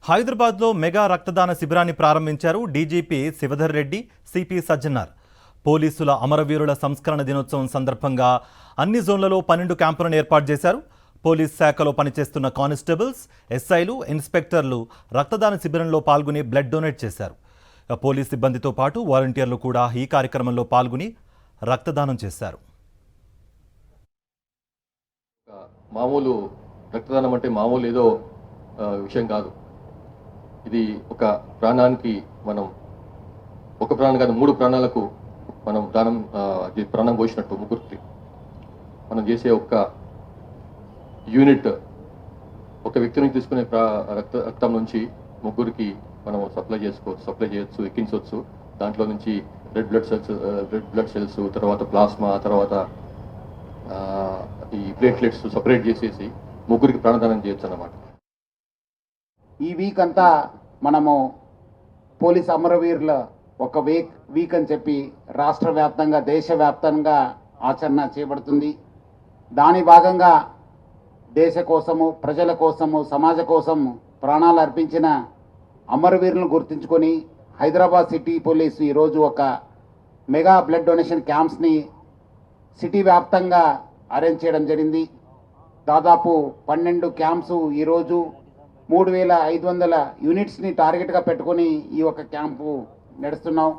హైదరాబాద్లో మెగా రక్తదాన శిబిరాన్ని ప్రారంభించారు డీజీపీ శివధర్ రెడ్డి, సిపి సజ్జనార్. పోలీసుల అమరవీరుల సంస్కరణ దినోత్సవం సందర్భంగా అన్ని జోన్లలో 12 క్యాంపులను ఏర్పాటు చేశారు. పోలీస్ శాఖలో పనిచేస్తున్న కానిస్టేబుల్స్, ఎస్ఐలు, ఇన్స్పెక్టర్లు రక్తదాన శిబిరంలో పాల్గొని బ్లడ్ డొనేట్ చేశారు. పోలీస్ సిబ్బందితో పాటు వాలంటీర్లు కూడా ఈ కార్యక్రమంలో పాల్గొని రక్తదానం చేశారు. మామూలు రక్తదానం అంటే మామూలు ఏదో విషయం కాదు. ఇది ఒక ప్రాణానికి మనం ఒక ప్రాణం కాదు 3 ప్రాణాలకు మనం ప్రాణం పోసినట్టు. ముగ్గురికి మనం చేసే ఒక్క యూనిట్ ఒక వ్యక్తి నుంచి తీసుకునే రక్తం నుంచి ముగ్గురికి మనం సప్లై చేయొచ్చు, ఎక్కించవచ్చు. దాంట్లో నుంచి రెడ్ బ్లడ్ సెల్స్, తర్వాత ప్లాస్మా, తర్వాత ఈ ప్లేట్లెట్స్ సపరేట్ చేసేసి ముగ్గురికి ప్రాణదానం చేయొచ్చు అన్నమాట. ఈ వీక్ అంతా మనము పోలీస్ అమరవీరుల ఒక వీక్ అని చెప్పి రాష్ట్ర వ్యాప్తంగా, దేశవ్యాప్తంగా ఆచరణ చేయబడుతుంది. దాని భాగంగా దేశ కోసము, ప్రజల కోసము, సమాజ కోసం ప్రాణాలు అర్పించిన అమరవీరులను గుర్తించుకొని హైదరాబాద్ సిటీ పోలీసు ఈరోజు ఒక మెగా బ్లడ్ డొనేషన్ క్యాంప్స్ని సిటీ వ్యాప్తంగా అరేంజ్ చేయడం జరిగింది. దాదాపు 12 క్యాంప్స్ ఈరోజు 3500 యూనిట్స్ని టార్గెట్గా పెట్టుకొని ఈ ఒక క్యాంపు నడుస్తున్నాం.